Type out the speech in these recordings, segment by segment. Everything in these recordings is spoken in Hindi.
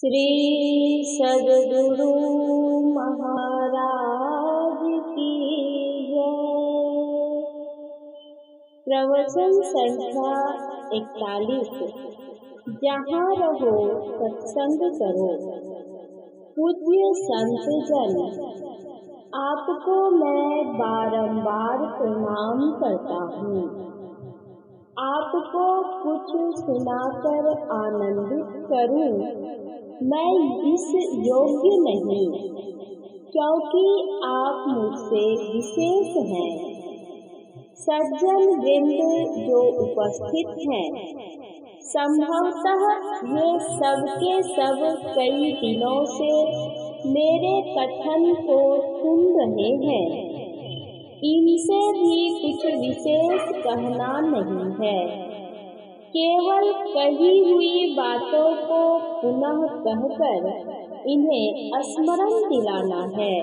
श्री सद्गुरु महाराज की जय। प्रवचन संख्या 41। जहाँ रहो सत्संग करो। पूज्य संत जन, आपको मैं बारंबार प्रणाम करता हूँ। आपको कुछ सुनाकर आनंदित करूं, मैं इस योग्य नहीं, क्योंकि आप मुझसे विशेष हैं। सज्जन वृंद जो उपस्थित हैं, संभवतः ये सबके सब कई दिनों से मेरे कथन को सुन रहे हैं। इनसे भी कुछ विशेष कहना नहीं है, केवल कही हुई बातों को पुनः कहकर इन्हें स्मरण दिलाना है।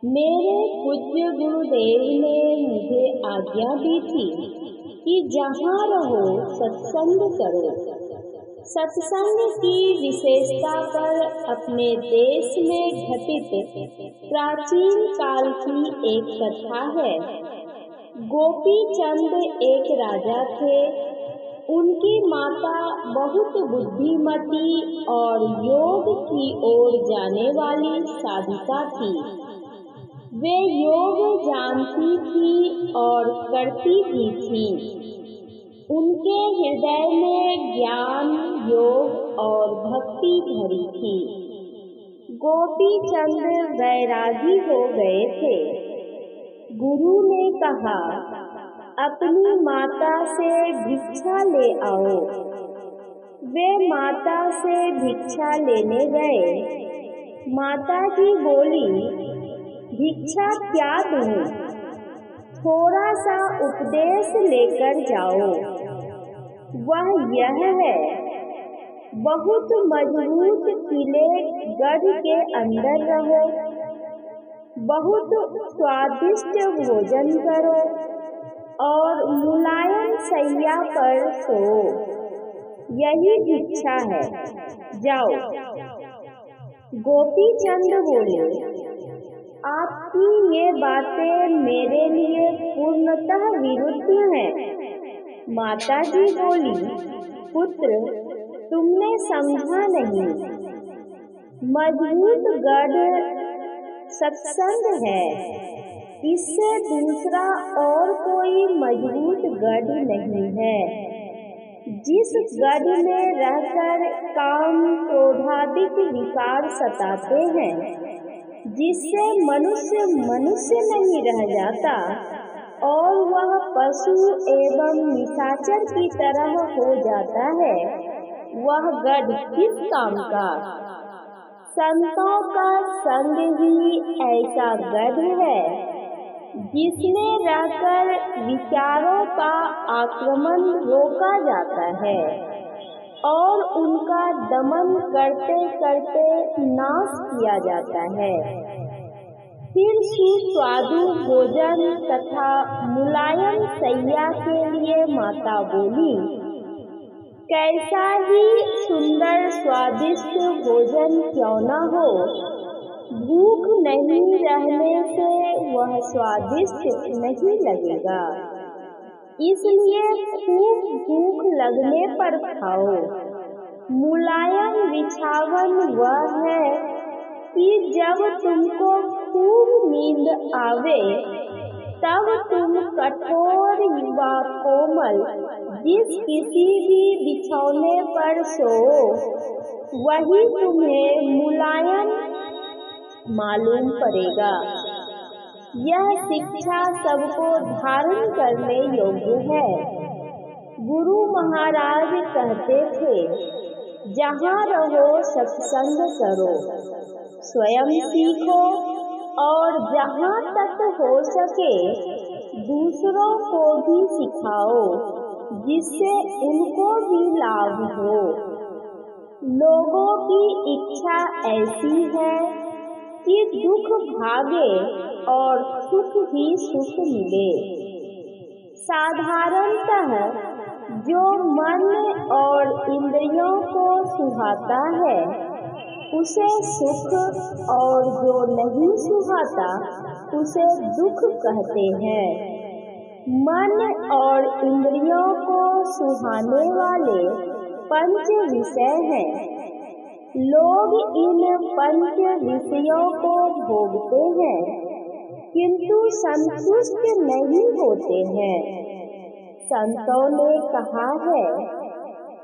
मेरे पूज्य गुरुदेव ने मुझे आज्ञा दी थी कि जहाँ रहो सत्संग करो। सत्संग की विशेषता पर अपने देश में घटित प्राचीन काल की एक कथा है। गोपी चंद एक राजा थे। उनकी माता बहुत बुद्धिमती और योग की ओर जाने वाली साधिका थी। वे योग जानती थी और करती भी थी। उनके हृदय में ज्ञान, योग और भक्ति भरी थी। गोपी चंद वैरागी हो गए थे। गुरु ने कहा, अपनी माता से भिक्षा ले आओ। वे माता से भिक्षा लेने गए। माता जी बोली, भिक्षा क्या दूं? थोड़ा सा उपदेश लेकर जाओ। वह यह है, बहुत मजबूत किले गढ़ के अंदर रहो, बहुत स्वादिष्ट भोजन करो और मुलायम सैया पर सो। यही भिक्षा है, जाओ। गोपी चंद बोले, आपकी ये बातें मेरे लिए पूर्णतः विरुद्ध हैं। माता जी बोली, पुत्र, तुमने समझा नहीं। मजबूत गढ़ सत्संग है, इससे दूसरा और कोई मजबूत गढ़ नहीं है। जिस गढ़ में रहकर काम क्रोधादिक विकार सताते हैं, जिससे मनुष्य मनुष्य नहीं रह जाता और वह पशु एवं निशाचर की तरह हो जाता है, वह गढ़ किस काम का? संतों का संग ही ऐसा गढ़ है, जिसमें रहकर विचारों का आक्रमण रोका जाता है और उनका दमन करते करते नाश किया जाता है। फिर सुस्वादु भोजन तथा मुलायम सैया के लिए माता बोली, कैसा ही सुंदर स्वादिष्ट भोजन क्यों न हो, भूख नहीं रहने से वह स्वादिष्ट नहीं लगेगा। इसलिए खूब भूख लगने पर खाओ। मुलायम बिछावन वह है कि जब तुमको खूब नींद आवे, तब तुम कठोर व कोमल जिस किसी भी बिछौने पर सो, वही तुम्हें मुलायम मालूम पड़ेगा। यह शिक्षा सबको धारण करने योग्य है। गुरु महाराज कहते थे, जहाँ रहो सत्संग करो, स्वयं सीखो और जहाँ तक हो सके दूसरों को भी सिखाओ, जिससे उनको भी लाभ हो। लोगों की इच्छा ऐसी है कि दुख भागे और सुख ही सुख मिले। साधारणतः जो मन और इंद्रियों को सुहाता है उसे सुख, और जो नहीं सुहाता उसे दुख कहते हैं। मन और इंद्रियों को सुहाने वाले पंच विषय हैं। लोग इन पंच विषयों को भोगते हैं किंतु संतुष्ट नहीं होते हैं। संतों ने कहा है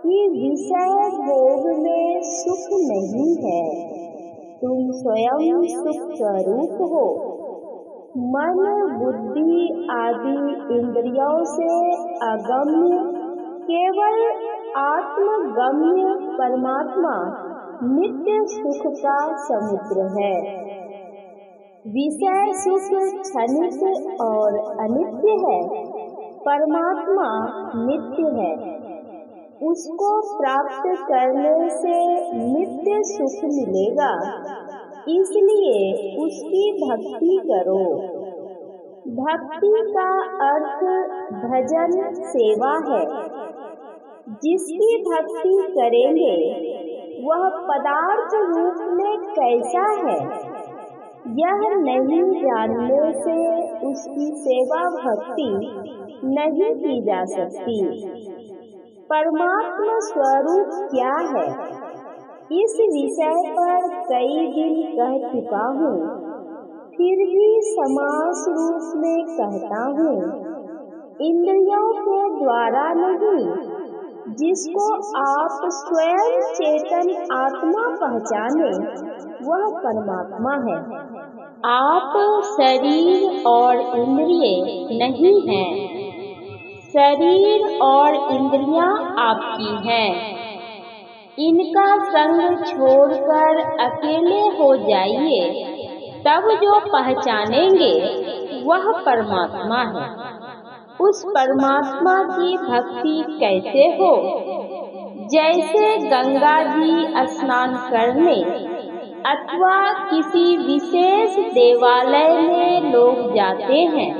कि विषय भोग में सुख नहीं है, तुम स्वयं सुख स्वरूप हो। मन, बुद्धि आदि इंद्रियों से अगम्य केवल आत्मगम्य परमात्मा नित्य सुख का समुद्र है। विषय सुख क्षणिक और अनित्य है, परमात्मा नित्य है। उसको प्राप्त करने से नित्य सुख मिलेगा, इसलिए उसकी भक्ति करो। भक्ति का अर्थ भजन सेवा है। जिसकी भक्ति करेंगे वह पदार्थ रूप में कैसा है, यह नहीं जानने से उसकी सेवा भक्ति नहीं की जा सकती। परमात्मा स्वरूप क्या है, इस विषय पर कई दिन कह चुका हूँ, फिर भी समास रूप में कहता हूँ। इंद्रियों के द्वारा नहीं, जिसको आप स्वयं चेतन आत्मा पहचाने वह परमात्मा है। आप शरीर और इंद्रिय नहीं हैं। शरीर और इंद्रियां आपकी हैं। इनका संग छोड़कर अकेले हो जाइए, तब जो पहचानेंगे वह परमात्मा है। उस परमात्मा की भक्ति कैसे हो? जैसे गंगा जी स्नान करने अथवा किसी विशेष देवालय में लोग जाते हैं,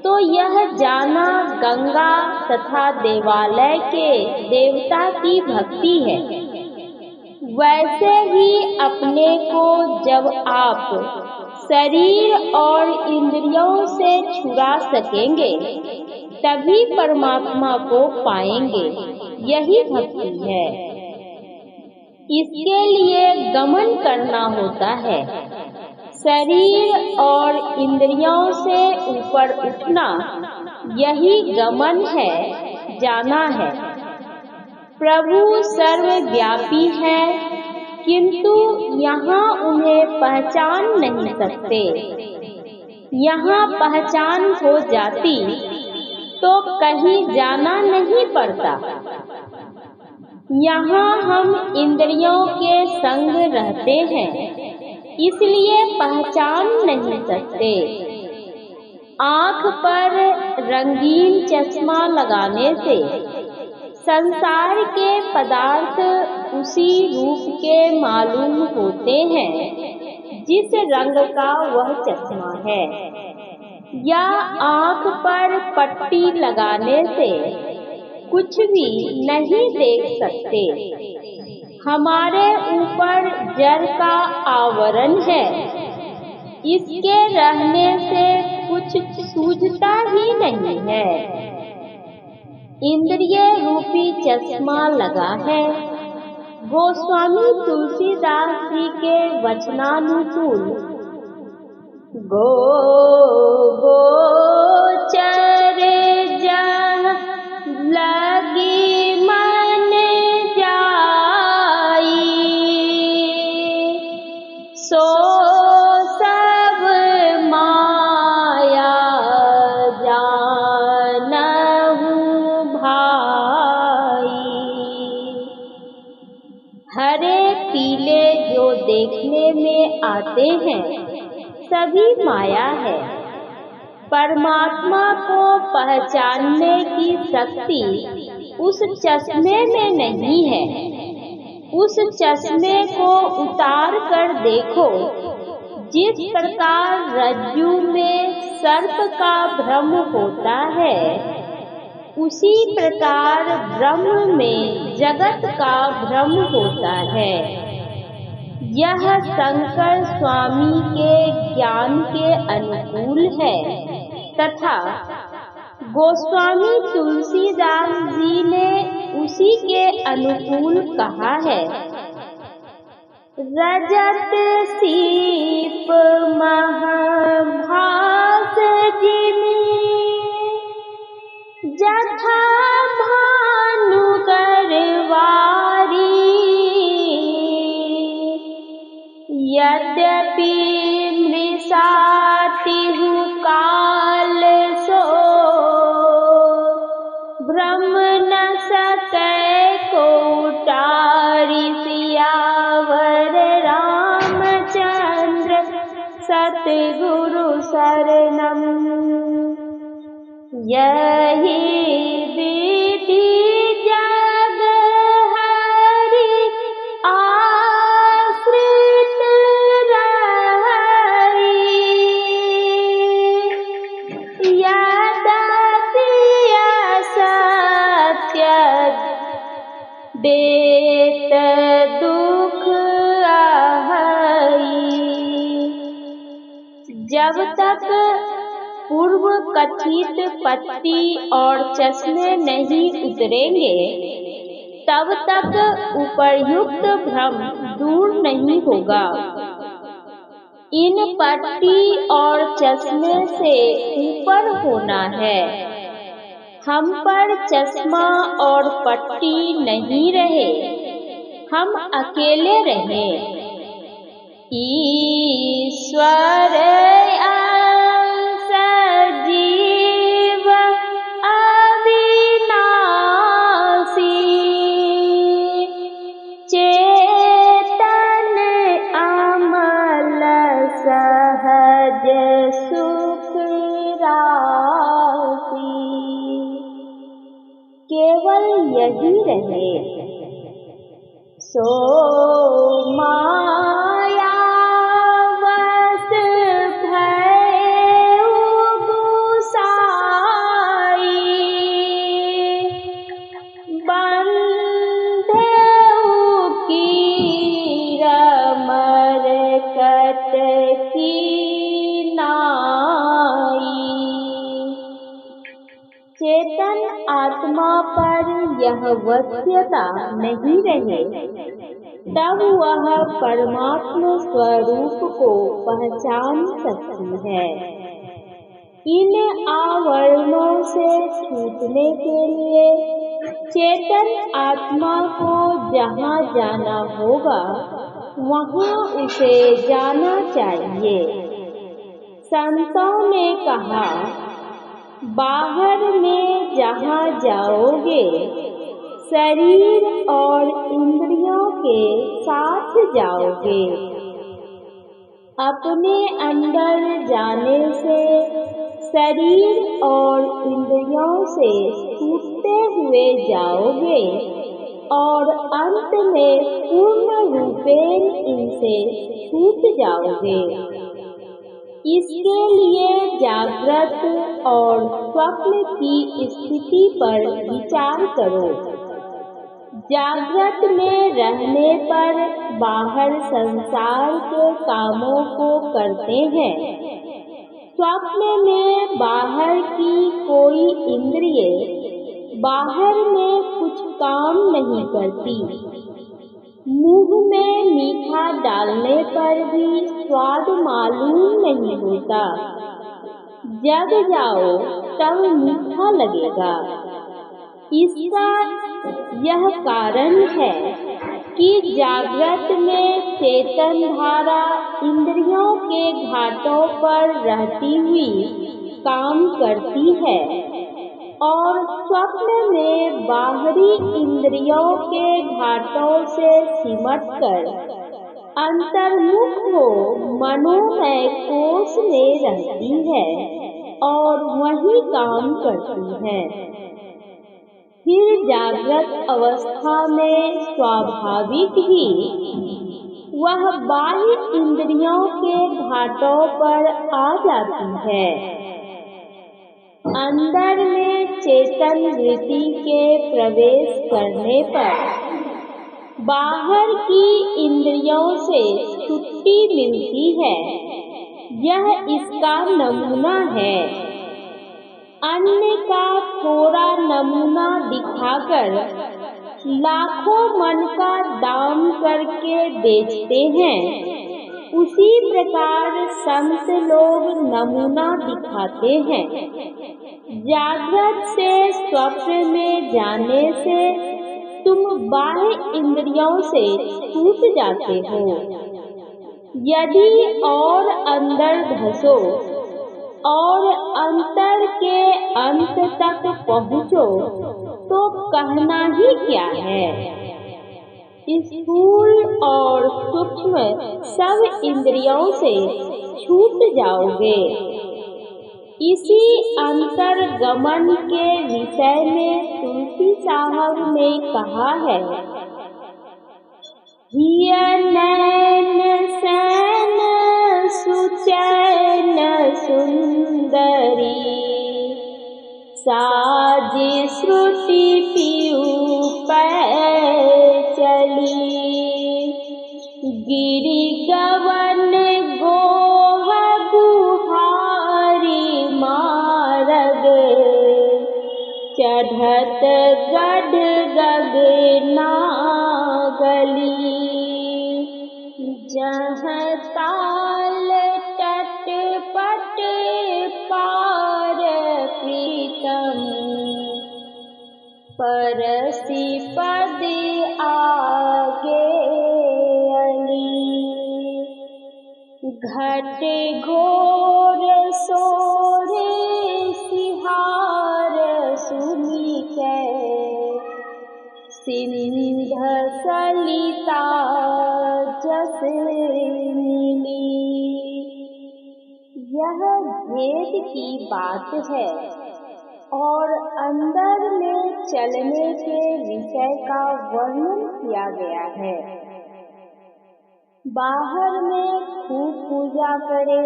तो यह जाना गंगा तथा देवालय के देवता की भक्ति है। वैसे ही अपने को जब आप शरीर और इंद्रियों से छुड़ा सकेंगे, तभी परमात्मा को पाएंगे। यही भक्ति है। इसके लिए गमन करना होता है। शरीर और इंद्रियों से ऊपर उठना, यही गमन है, जाना है। प्रभु सर्वव्यापी है, किंतु यहाँ उन्हें पहचान नहीं सकते। यहाँ पहचान हो जाती तो कहीं जाना नहीं पड़ता। यहाँ हम इंद्रियों के संग रहते हैं, इसलिए पहचान नहीं सकते। आँख पर रंगीन चश्मा लगाने से संसार के पदार्थ उसी रूप के मालूम होते हैं जिस रंग का वह चश्मा है। या आँख पर पट्टी लगाने से कुछ भी नहीं देख सकते। हमारे ऊपर जड़ का आवरण है, इसके रहने से कुछ सूझता ही नहीं है। इंद्रिय रूपी चश्मा लगा है। गोस्वामी तुलसीदास जी के वचनानुकूल गो गोचर जहाँ लगी मन जाई, सो सब माया जानहु भाई। हरे पीले जो देखने में आते हैं सभी माया है। परमात्मा को पहचानने की शक्ति उस चश्मे में नहीं है। उस चश्मे को उतार कर देखो। जिस प्रकार रज्जु में सर्प का भ्रम होता है, उसी प्रकार ब्रह्म में जगत का भ्रम होता है। यह शंकर स्वामी के ज्ञान के अनुकूल है तथा गोस्वामी तुलसीदास जी ने उसी के अनुकूल कहा है। रजत सीप महाभास जिमी जथा भानु करवारी यद्यपि मृषातिहु काल सो ब्रह्म न सकै को उटारी सियावर रामचंद्र सतगुरु शरणम। यही विधि जग हरि आश्रित रहि यद्यपि असत्य देत दुख आहइ। जब तक पूर्व कथित पत्ती और चश्मे नहीं उतरेंगे तब तक उपर्युक्त भ्रम दूर नहीं होगा। इन पट्टी और चश्मे से ऊपर होना है। हम पर चश्मा और पट्टी नहीं रहे, हम अकेले रहे। ईश्वर अंश जीव अविनाशी चेतन अमल सहज सुख राशि। केवल यही रहे सो माया वश भय गुसाई बंधेउ कीर मरकट की नाई। चेतन आत्मा पर यह वश्यता नहीं रहे तब वह परमात्मा स्वरूप को पहचान सकती है। इन आवरणों से छूटने के लिए चेतन आत्मा को जहाँ जाना होगा वहाँ उसे जाना चाहिए। संतों ने कहा, बाहर में जहाँ जाओगे शरीर और इंद्रियों के साथ जाओगे। अपने अंदर जाने से शरीर और इंद्रियों से छूटते हुए जाओगे और अंत में पूर्ण रूपेण इनसे छूट जाओगे। इसके लिए जागृत और स्वप्न की स्थिति पर विचार करो। जागृत में रहने पर बाहर संसार के कामों को करते हैं। स्वप्न में बाहर की कोई इंद्रिय बाहर में कुछ काम नहीं करती। मुंह में मीठा डालने पर भी स्वाद मालूम नहीं होता। जग जाओ तब मीठा लगेगा। इसका यह कारण है कि जागृत में चेतन धारा इंद्रियों के घाटों पर रहती हुई काम करती है और स्वप्न में बाहरी इंद्रियों के घाटों से सिमटकर अंतर्मुख हो मनोमय कोश में रहती है और वही काम करती है। फिर जागृत अवस्था में स्वाभाविक ही वह बाह्य इंद्रियों के घाटों पर आ जाती है। अंदर में चेतन चेतन वृत्ति के प्रवेश करने पर बाहर की इंद्रियों से छुट्टी मिलती है। यह इसका नमूना है। अन्य का थोड़ा नमूना दिखाकर लाखों मन का दाम करके बेचते हैं। उसी प्रकार संत लोग नमूना दिखाते हैं। जागृत से स्वप्न में जाने से तुम बाह्य इंद्रियों से छूट जाते हो। यदि और अंदर धंसो और अंतर के अंत तक पहुँचो तो कहना ही क्या है। स्थूल और सूक्ष्म सब इंद्रियों से छूट जाओगे। इसी अंतर्गमन के विषय में तुलसी साहब ने कहा है, हिय नैन सैन सुचैन सुंदरी, साज श्रुति पीयू पै चली, गिरि गवन गोह गुहारी मारग, चढ़त गढ़ गगना गली, जहाँ ताल तट पट पार प्रीतम, परसी पद आगे अली, घट घोर सोर सिहार सुनी कै, सिंध सलिता जस मिली। यह भेद की बात है और अंदर में चलने के विषय का वर्णन किया गया है। बाहर में खूब पूजा करे,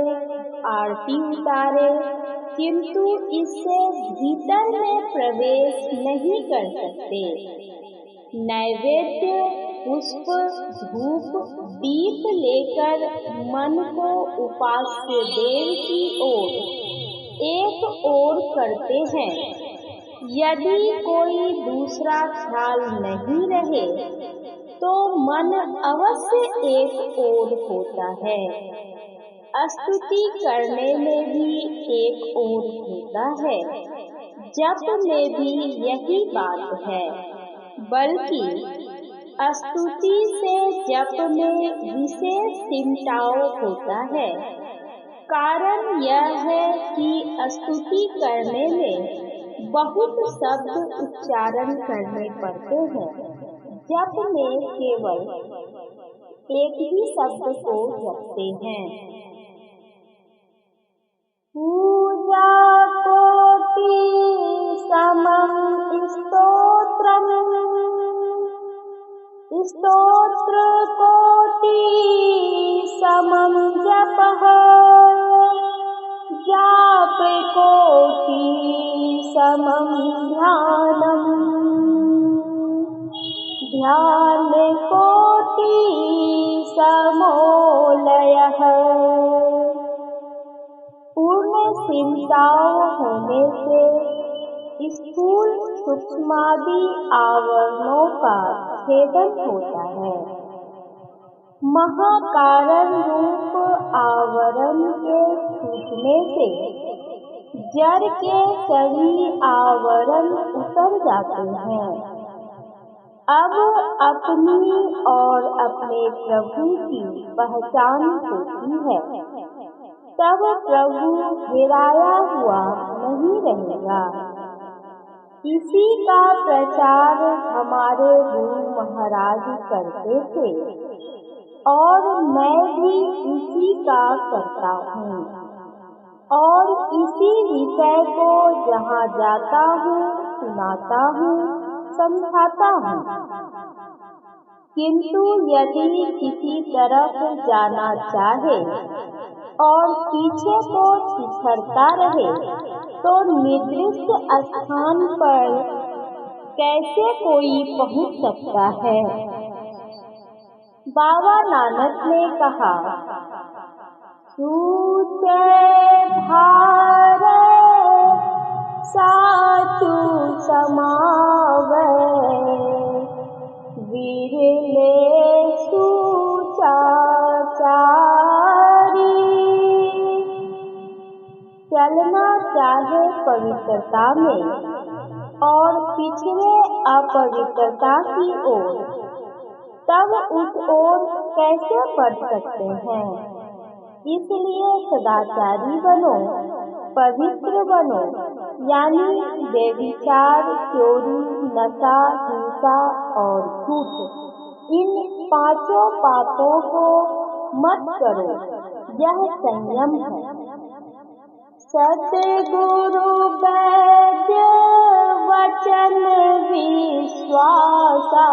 आरती उतारे, किंतु इससे भीतर में प्रवेश नहीं कर सकते। नैवेद्य, पुष्प, धूप, दीप लेकर मन को उपास्य देव की ओर एक ओर करते हैं। यदि कोई दूसरा ख्याल नहीं रहे तो मन अवश्य एक ओर होता है। स्तुति करने में भी एक ओर होता है, जप में भी यही बात है, बल्कि स्तुति से जप में विशेष सिमटाव होता है। कारण यह है कि स्तुति करने में बहुत शब्द उच्चारण करने पड़ते हैं, जप में केवल एक ही शब्द को जपते हैं। पूजा कोटि समं स्तोत्रम, स्तोत्र कोटि समं जपः, जाप कोटि समं ध्यानम्, ध्यान कोटि समो लयः। पूर्ण सिमटाव होने से स्थूल सूक्ष्मादि आवरणों का छेदन होता है। महाकारण रूप आवरण के छूटने से जड़ के सभी आवरण उतर जाते हैं। अब अपनी और अपने प्रभु की पहचान होती है, तब प्रभु गिराया हुआ नहीं रहेगा। इसी का प्रचार हमारे गुरु महाराज करते थे और मैं भी इसी का करता हूँ और इसी विषय को जहाँ जाता हूँ सुनाता हूँ, समझाता हूँ। किंतु यदि किसी तरफ जाना चाहे और पीछे को पिछड़ता रहे तो निर्दिष्ट स्थान पर कैसे कोई पहुंच सकता है। बाबा नानक ने कहा, सूचे भारे साचु समावे, विरले सुचाचारी। चलना चाहे पवित्रता में और पिछले अपवित्रता की ओर, तब उस ओर कैसे बढ़ सकते हैं। इसलिए सदाचारी बनो, पवित्र बनो, यानी बेविचार, चोरी, नशा, हिंसा और झूठ, इन पांचों पापों को मत करो। यह संयम है। सतगुरु वैद्य वचन विश्वासा,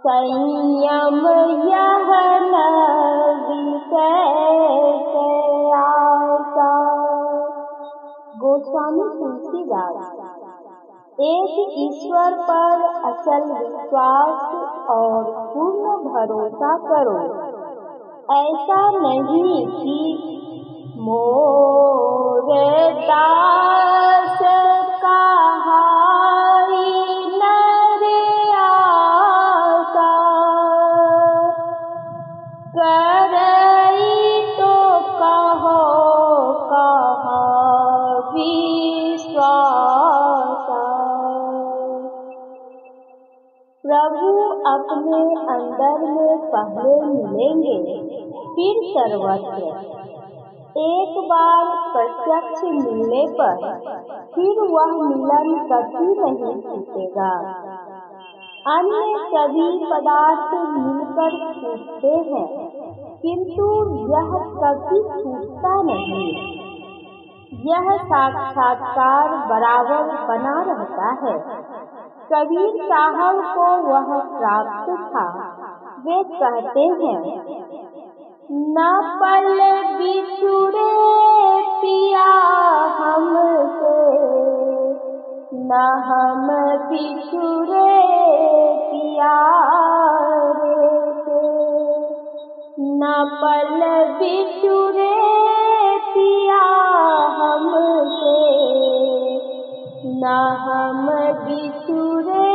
संयम यह न विषय आसा। गोस्वामी तुलसीदास। एक ईश्वर पर अचल विश्वास और पूर्ण भरोसा करो। ऐसा नहीं कि मोर दास कहाई नर आसा, करई तो कहो कहा विश्वासा। प्रभु अपने अंदर में पहले मिलेंगे, फिर सर्वत्र। एक बार प्रत्यक्ष मिलने पर फिर वह मिलन कभी नहीं छूटेगा। अन्य सभी पदार्थ मिलकर छूटते हैं, किंतु यह कभी छूटता नहीं। यह साक्षात्कार बराबर बना रहता है। कबीर साहब को वह प्राप्त था। वे कहते हैं, न पल बिछुड़े पिया हमसे, न हम बिछुड़े पिया रे से। न पल बिछुड़े पिया हमसे, न हम बिछुड़े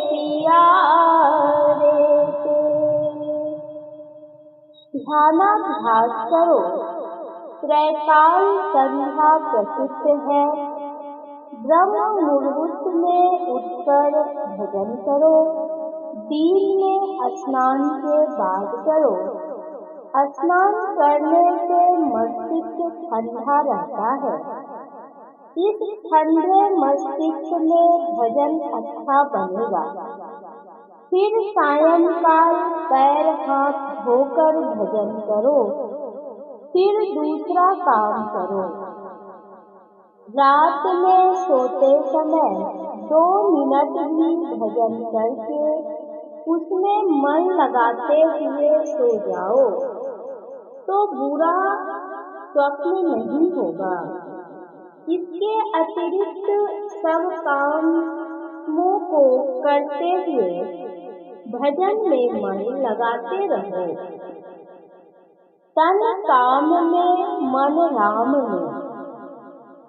पिया रे से। ध्यानाभ्यास करो। त्रैकाल संध्या प्रसिद्ध है। ब्रह्म मुहूर्त में उठकर भजन करो। दिन में स्नान के बाद करो। स्नान करने से मस्तिष्क ठंडा रहता है। इस ठंडे मस्तिष्क में भजन अच्छा बनेगा। फिर सायंकाल पैर हाथ धोकर भजन करो। फिर दूसरा काम करो। रात में सोते समय 2 मिनट भी भजन करके उसमें मन लगाते हुए सो जाओ तो बुरा स्वप्न नहीं होगा। इसके अतिरिक्त सब कामों को करते हुए भजन में मन लगाते रहो। तन काम में मन राम में।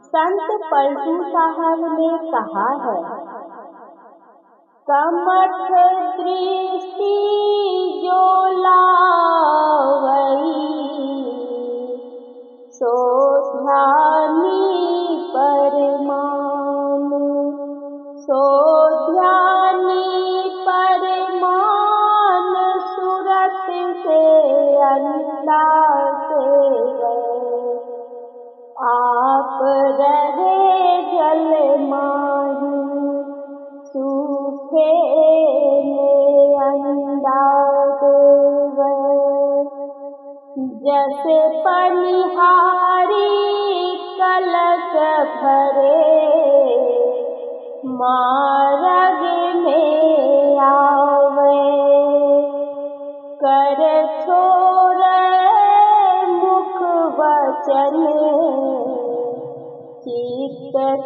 संत पलटू साहब ने कहा है, कमठ दृष्टि जो लावई, सो ध्यानी परमान, सो ध्यानी परमान, सूरत से अल्लाह से गए, आप रहे जल माही, सूखे में अंदाज गए। जैसे पनिहारी कलश भरे, मार्ग में आवे, कर छोड़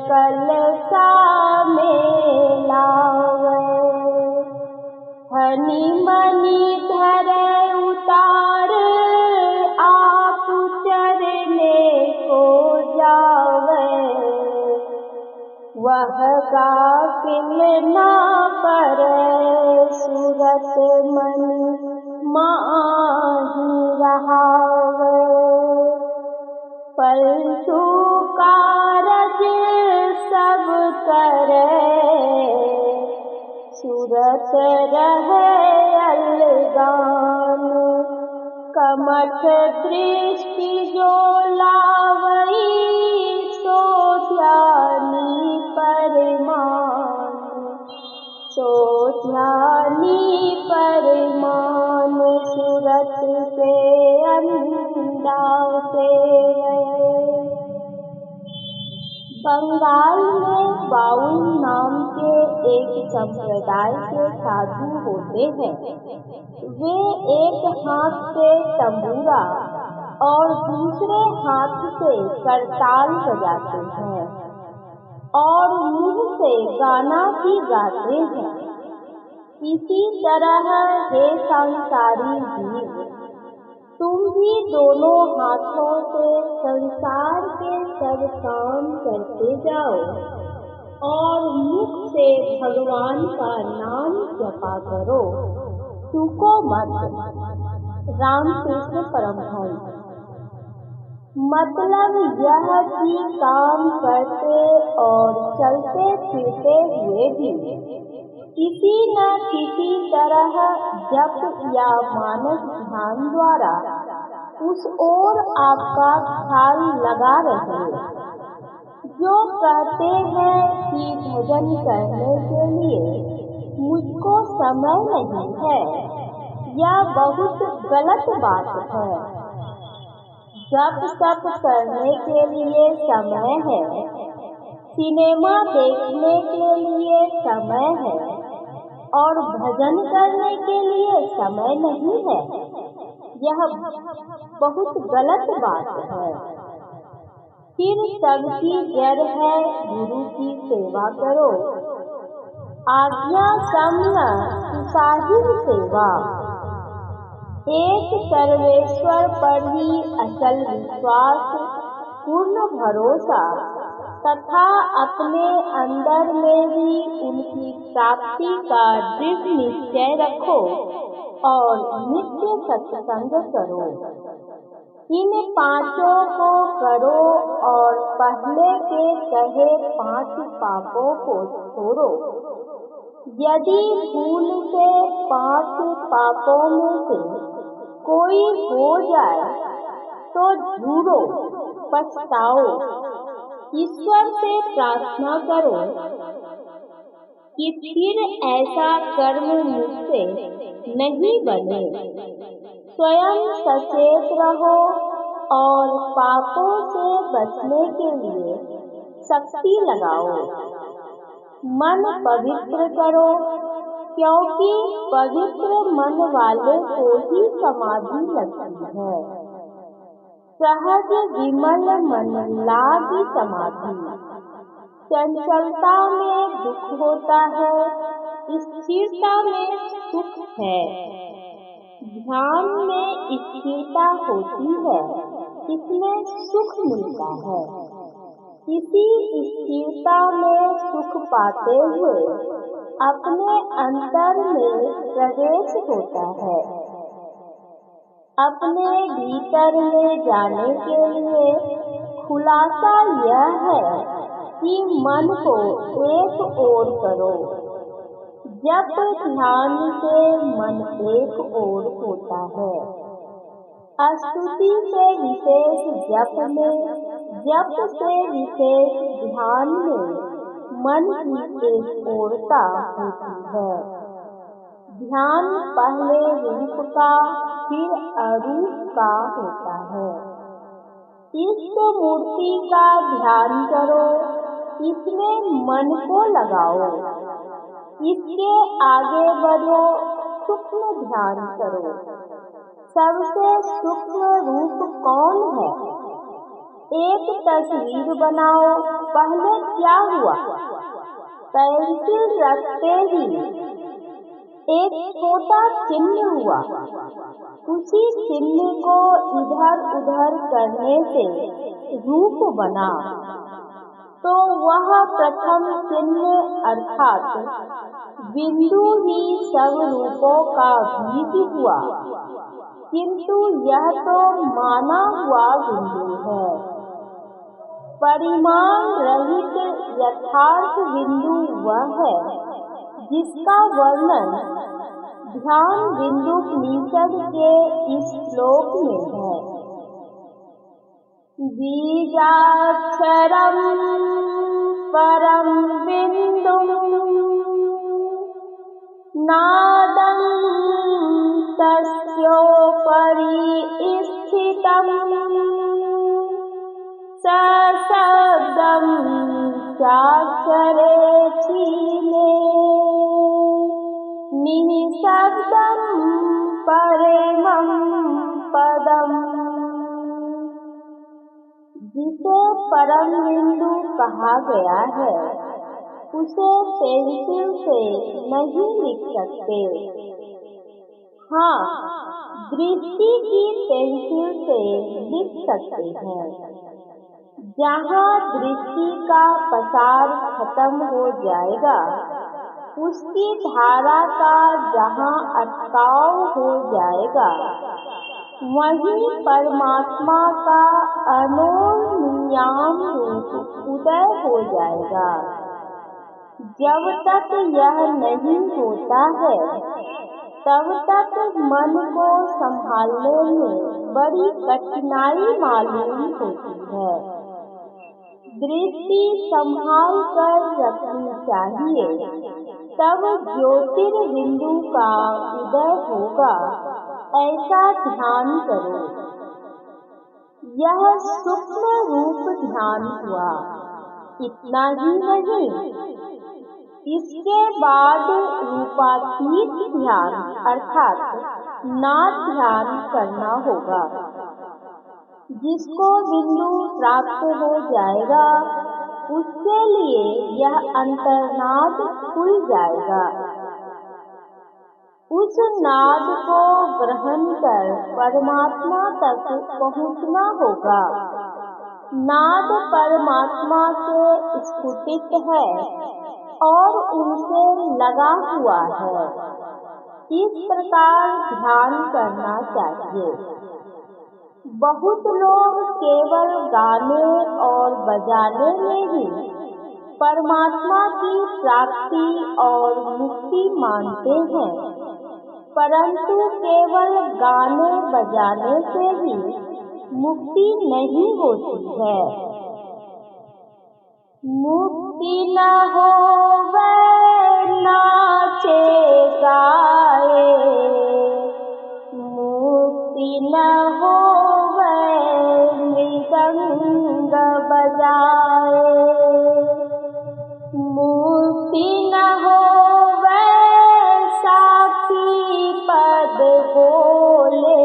कलसा में लावे। हनी मनी धरे उतार आप चरने को जावे। वह गाफिल ना करे सूरत मनी माही रहावे। परंतु कारज सब करे सूरत रहे अलगान। कमठ दृष्टि जो लावई सो ध्यानी परमान। सो ध्यानी परमान सूरत से अंधा से गए। बंगाल में बाउल नाम के एक संप्रदाय के साधु होते हैं। वे एक हाथ से तंबूरा और दूसरे हाथ से करताल बजाते हैं और मुंह से गाना भी गाते हैं। इसी तरह हे संसारी जीव, तुम भी दोनों हाथों से संसार के सब काम करते जाओ और मुख से भगवान का नाम जपा करो, चूको मत। रामकृष्ण परमहंस। मतलब यह कि काम करते और चलते फिरते हुए भी किसी न किसी तरह जप या मानस ध्यान द्वारा उस ओर आपका ख्याल लगा रहे। जो कहते हैं कि भजन करने के लिए मुझको समय नहीं है, यह बहुत गलत बात है। जप तप करने के लिए समय है, सिनेमा देखने के लिए समय है और भजन करने के लिए समय नहीं है। यह बहुत गलत बात है। फिर सबकी जड़ है गुरु की सेवा करो। आज्ञा सम्य सुसाहिब सेवा। एक सर्वेश्वर पर ही अचल विश्वास, पूर्ण भरोसा तथा अपने अंदर में ही उनकी प्राप्ति का दृढ़ निश्चय रखो और नित्य सत्संग करो। इन पांचों को करो और पहले के कहे 5 पापों को छोड़ो। यदि भूल से 5 पापों में से कोई हो जाए तो झूरो, पछताओ, ईश्वर से प्रार्थना करो कि फिर ऐसा कर्म मुझसे नहीं बने। स्वयं सचेत रहो और पापों से बचने के लिए शक्ति लगाओ। मन पवित्र करो, क्योंकि पवित्र मन वाले को ही समाधि लगती है। सहज विमल मन लागी समाधि। चंचलता में दुख होता है, स्थिरता में सुख है। ध्यान में स्थिरता होती है, इसमें सुख मिलता है। इसी स्थिरता में सुख पाते हुए अपने अंतर में प्रवेश होता है। अपने भीतर में जाने के लिए खुलासा यह है कि मन को एक ओर करो। जप ध्यान से मन एक ओर होता है। स्तुति से विशेष जप में, जप से विशेष ध्यान में मन की एक ओरता होती है। ध्यान पहले रूप का फिर अरूप का होता है। इष्ट मूर्ति का ध्यान करो, इसमें मन को लगाओ। इसके आगे बढ़ो, सूक्ष्म ध्यान करो। सबसे सूक्ष्म रूप कौन है? एक तस्वीर बनाओ, पहले क्या हुआ, पेंसिल रखते ही एक छोटा चिन्ह हुआ। उसी चिन्ह को इधर उधर करने से रूप बना, तो वह प्रथम चिन्ह अर्थात बिंदु ही सब रूपों का बीज हुआ। किंतु यह तो माना हुआ बिंदु है। परिमाण रहित यथार्थ बिंदु वह है जिसका वर्णन ध्यान बिंदुपनिषद के इस श्लोक में है। बीजाक्षरं परं बिंदुं नादं तस्योपरि स्थितं सशब्दं चाक्षरे चीने निःशब्दं परमं पदम्। जिसे परम बिंदु कहा गया है उसे पेंसिल से नहीं लिख सकते। हाँ, दृष्टि की पेंसिल से लिख सकते हैं। जहाँ दृष्टि का पसार खत्म हो जाएगा, उसकी धारा का जहाँ अटकाव हो जाएगा, वहीं परमात्मा का अनोन्याम रूप उदय हो जाएगा। जब तक यह नहीं होता है, तब तक मन को संभालने में बड़ी कठिनाई मालूम होती है। दृष्टि संभाल कर रखनी चाहिए, तब ज्योतिर्बिंदु का उदय होगा, ऐसा ध्यान करो। यह सूक्ष्म रूप ध्यान हुआ। इतना ही नहीं, इसके बाद रूपातीत ध्यान अर्थात नाद ध्यान करना होगा। जिसको बिंदु प्राप्त हो जाएगा, उसके लिए यह अंतर्नाद खुल जाएगा। उस नाद को ग्रहण कर परमात्मा तक पहुँचना होगा। नाद परमात्मा से स्फुटित है और उनसे लगा हुआ है। इस प्रकार ध्यान करना चाहिए। बहुत लोग केवल गाने और बजाने में ही परमात्मा की प्राप्ति और मुक्ति मानते हैं, परंतु केवल गाने बजाने से ही मुक्ति नहीं होती है। मुक्ति न होवे नाचे गाए, मुक्ति न होवे मृदंग बजाए, मुक्ति न होवे साक्षी पद बोले,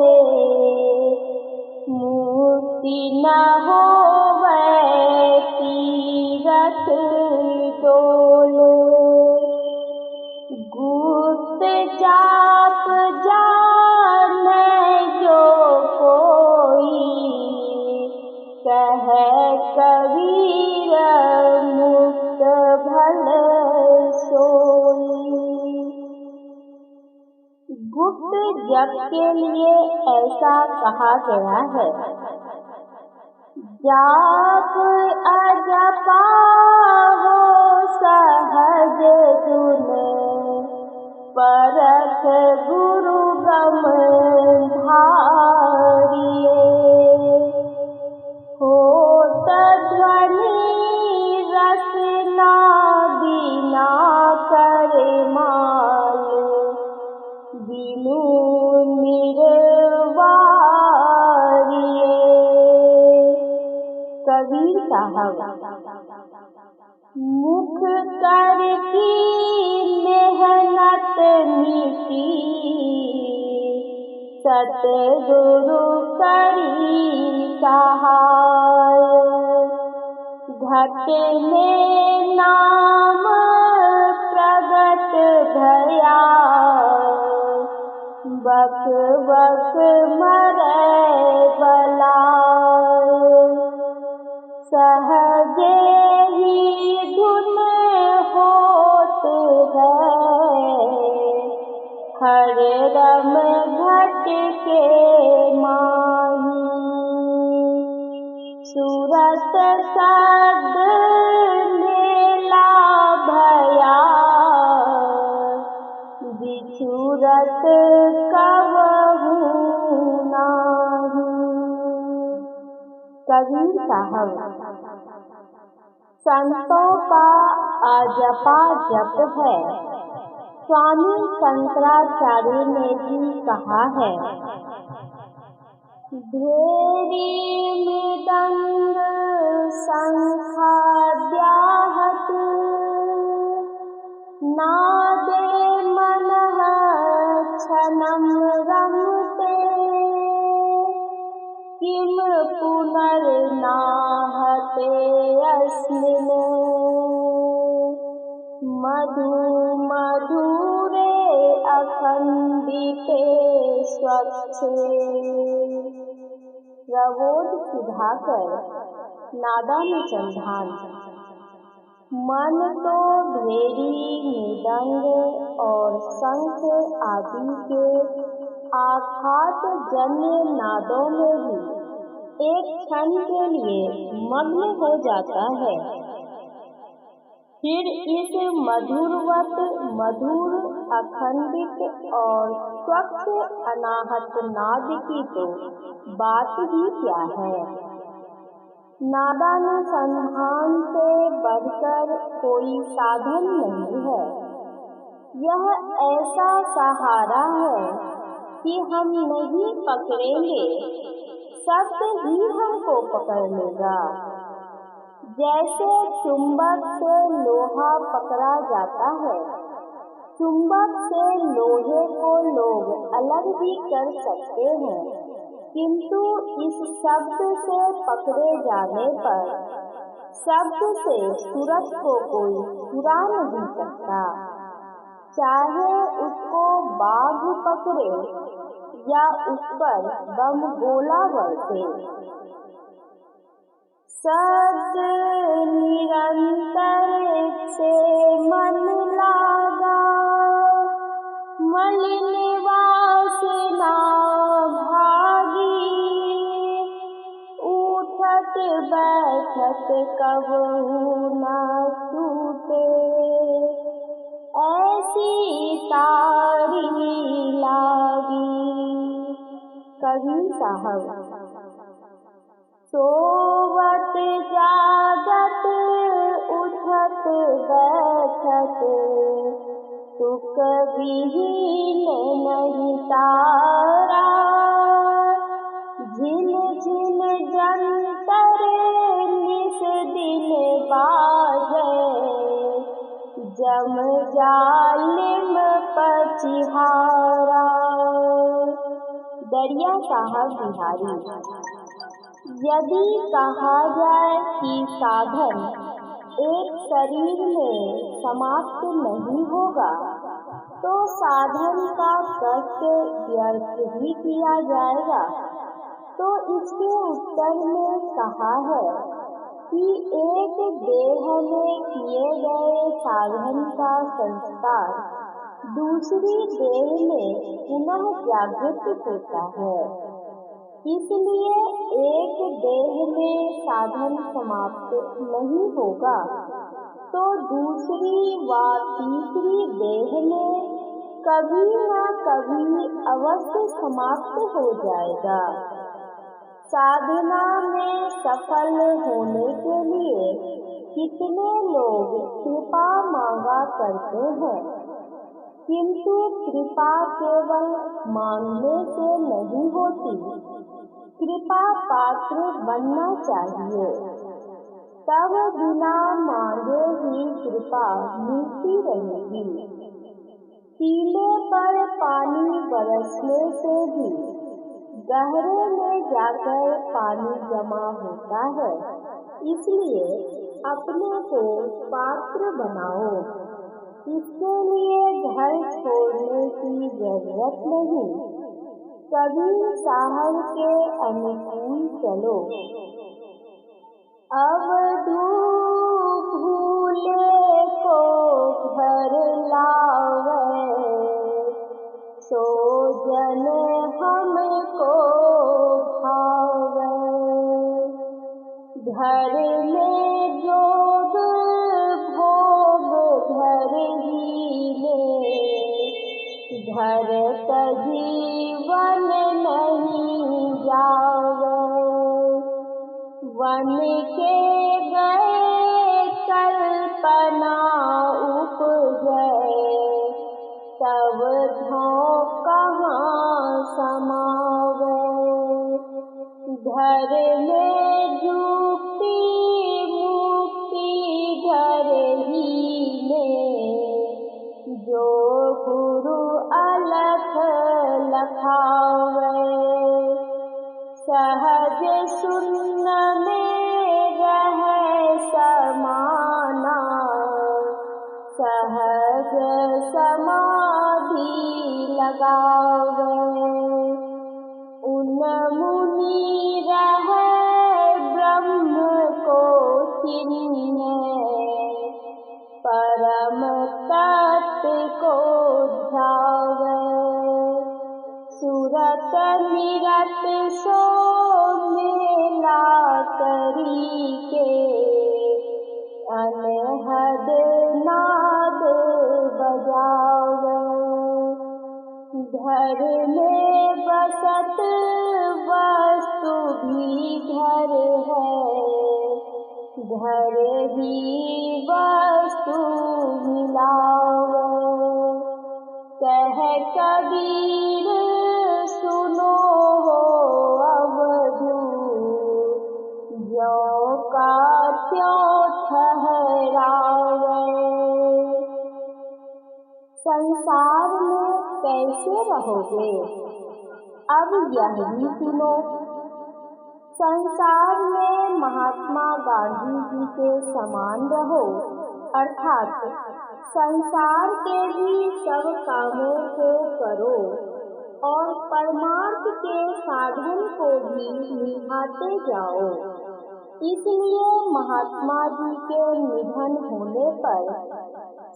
मुक्ति न होवे तीरथ डोले। गुप्त जाप जाने जो कोई, कहे कबीर मुक्त भल सोई। गुप्त जप के लिए ऐसा कहा गया है। जाप अजपा हो सहज धुन, परख गुरु गम धारिये। होत ध्वनि रसना बिना करे माल, बिनु निर्वारिये। कबीर साहब। मुख कर की मेहनत मीठी, सतगुरु करी सहाय। घट में नाम प्रगट भया, बक बक मरै बलाय। सहजे ही धुन होत है, हर रम घट के माही। सूरत सद मेला भया, बिछुरत कबहू नाही। कबीर साहब, संतों का अजपा जप है। स्वामी शंकराचार्य ने भी कहा है, भेरी मृदंग शंखाद्याहत, नादे मनः क्षणं रमते, किम पुनर्नाहते अस्मिन्, मधु मधुरे अखंडिते स्वच्छे। प्रबोध सुधाकर, नादानुसंधान। मन तो भेरी मृदंग और शंख आदि के आघात जन्य नादों में भी एक क्षण के लिए मग्न हो जाता है, फिर इस मधुरवत मधुर अखंडित और स्वच्छ अनाहत नाद की तो बात ही क्या है। नादानुसंधान से बढ़कर कोई साधन नहीं है। यह ऐसा सहारा है कि हम नहीं पकड़ेंगे, सत्य ही हमको पकड़ लेगा। जैसे चुंबक से लोहा पकड़ा जाता है, चुंबक से लोहे को लोग अलग भी कर सकते हैं, किंतु इस शब्द से पकड़े जाने पर शब्द से सूरत को कोई चुरा नहीं सकता, चाहे उसको बाघ पकड़े या उस पर बम गोला बरसे। सद निरंतर से मन लागा, मलिन वासना भागी, उठत बैठत कबहू न छूटे, ऐसी तारी लागी। कबीर साहब, सोवत जागत उठत बैठत, सुख विहीन नहीं तारा, झिन झिन जंतर निस दिन बाजे, जम जालिम पछिहारा। दरिया साहब बिहारी। यदि कहा जाए कि साधन एक शरीर में समाप्त नहीं होगा, तो साधन का कष्ट व्यर्थ ही किया जाएगा। तो इसके उत्तर में कहा है कि एक देह में किए गए साधन का संस्कार दूसरी देह में पुनः जागृत होता है। इसलिए एक देह में साधन समाप्त नहीं होगा, तो दूसरी व तीसरी देह में कभी न कभी अवश्य समाप्त हो जाएगा। साधना में सफल होने के लिए कितने लोग कृपा मांगा करते हैं, किंतु कृपा केवल मांगने से नहीं होती, कृपा पात्र बनना चाहिए, तब बिना मांगे ही कृपा मिलती रहेगी। टीले पर पानी बरसने से भी गहरे में जाकर पानी जमा होता है, इसलिए अपने को पात्र बनाओ। इसके लिए घर छोड़ने की जरूरत नहीं, कभी शहर के अनुकूल चलो। अब भूले को घर लावे, सो जन हमको भावे। घर में जोग भोग घर ही में, घर का जीवन नहीं जावे। वन के गए कल्पना उपजे, तब धों कहाँ समावे। घर में जुक्ति मुक्ति घर ही में, जो गुरु अलख लखावे। सहज शून्य में रहे समाना, सहज समाधि लगावे। उन मुनि रहे ब्रह्म को चिन्हे, परम तत्व को ध्यावे। सुरत निरत सो मेला करी के, अनहद नाद बजावे। घर में बसत वस्तु भी घर है, घर ही वस्तु मिलावे। कह कबीर सुनो हो अवधू, ज्यों का त्यों ठहरावे। संसार में कैसे रहोगे, अब यह भी सुनो। संसार में महात्मा गांधी जी के समान रहो, अर्थात संसार के भी सब कामों को करो और परमार्थ के साधन को भी निभाते जाओ। इसलिए महात्मा जी के निधन होने पर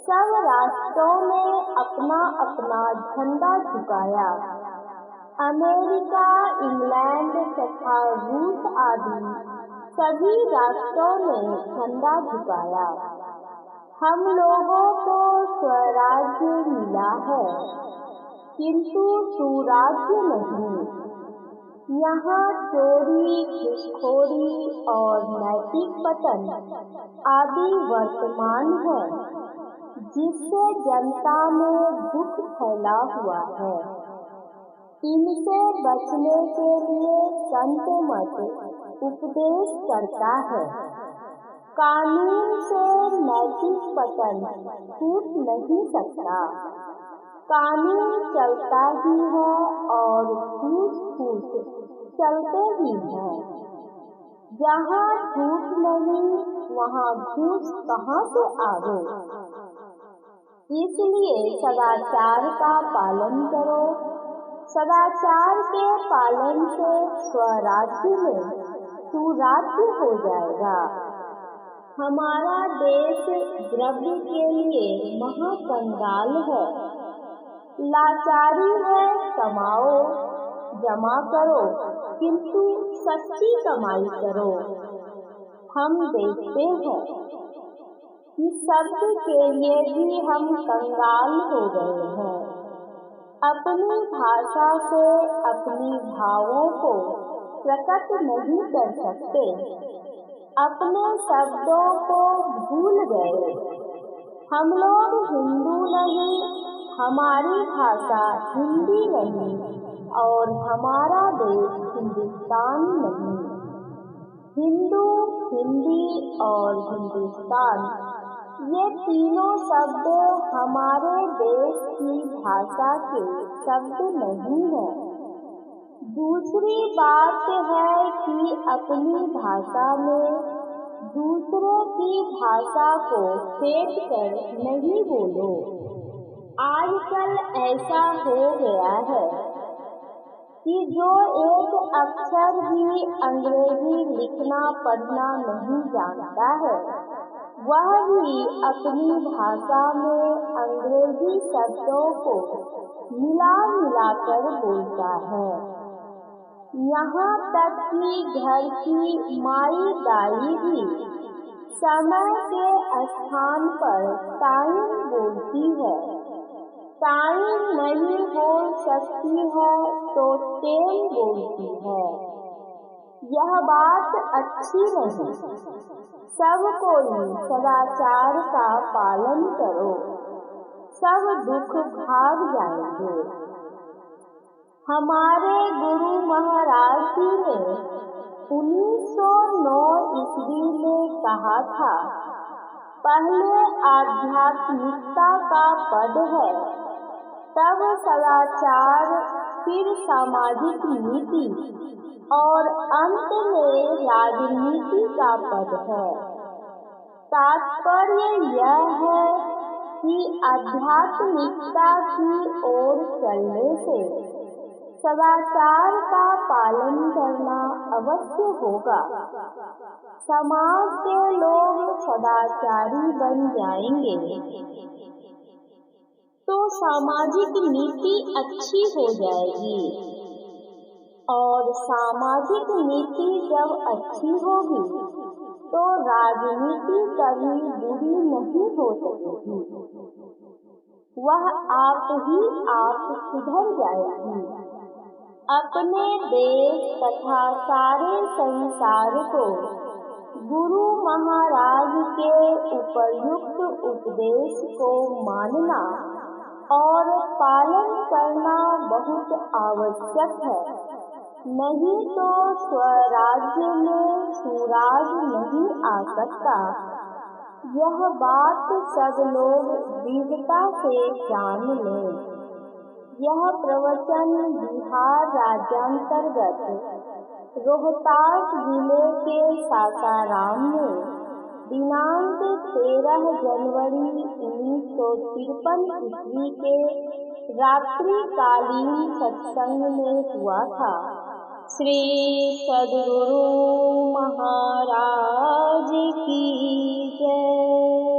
सब राष्ट्रों ने अपना अपना झंडा झुकाया। अमेरिका, इंग्लैंड तथा रूस आदि सभी राष्ट्रों ने झंडा झुकाया। हम लोगों को स्वराज्य मिला है, किंतु सुराज्य नहीं। यहाँ चोरी, घूसखोरी और नैतिक पतन आदि वर्तमान है, जिससे जनता में दुख फैला हुआ है। इनसे बचने के लिए संत मत उपदेश करता है। कानून से नैतिक पतन छूट नहीं सकता। कानून चलता ही है और फूस चलते ही हैं। जहाँ झूठ नहीं वहाँ घूस कहाँ से आवे। इसलिए सदाचार का पालन करो। सदाचार के पालन से स्वराज्य में सुराज्य हो जाएगा। हमारा देश द्रव्य के लिए महाकंगाल है। लाचारी है, कमाओ, जमा करो, किंतु सच्ची कमाई करो। हम देखते हैं कि शब्द के लिए भी हम कंगाल हो गए हैं। अपनी भाषा से अपनी भावों को प्रकट नहीं कर सकते। अपने शब्दों को भूल गए। हम लोग हिंदू नहीं, हमारी भाषा हिंदी नहीं और हमारा देश हिंदुस्तान नहीं। हिंदू, हिंदी और हिंदुस्तान ये तीनों शब्द हमारे देश की भाषा के शब्द नहीं है। दूसरी बात है कि अपनी भाषा में दूसरे की भाषा को फेंक कर नहीं बोलो। आजकल ऐसा हो गया है कि जो एक अक्षर भी अंग्रेजी लिखना पढ़ना नहीं जानता है, वह भी अपनी भाषा में अंग्रेजी शब्दों को मिला कर बोलता है। यहाँ तक कि घर की माई दाई भी समय के स्थान पर टाइम बोलती है। टाइम नहीं बोल सकती है तो टेम बोलती है। यह बात अच्छी नहीं। सब कोई सदाचार का पालन करो, सब दुख भाग जाएंगे। हमारे गुरु महाराज जी ने 1909 ईस्वी में कहा था, पहले आध्यात्मिकता का पद है, तब सदाचार, फिर सामाजिक नीति और अंत में राजनीति का पद है। तात्पर्य यह है कि आध्यात्मिकता की ओर चलने से सदाचार का पालन करना अवश्य होगा। समाज के लोग सदाचारी बन जाएंगे तो सामाजिक नीति अच्छी हो जाएगी, और सामाजिक नीति जब अच्छी होगी तो राजनीति कभी बुरी नहीं हो सकेगी। वह आप ही आप सुधर जाएगी। अपने देश तथा सारे संसार को गुरु महाराज के उपयुक्त उपदेश को मानना और पालन करना बहुत आवश्यक है। नहीं तो स्वराज्य में सुराज नहीं आ सकता। यह बात सब लोग दृढ़ता से जान लें। यह प्रवचन बिहार राज्यांतर्गत रोहतास जिले के सासाराम में दिनांक 13 जनवरी 1953 ईस्वी के रात्रिकालीन सत्संग में हुआ था। श्री सद्गुरु महाराज की जय।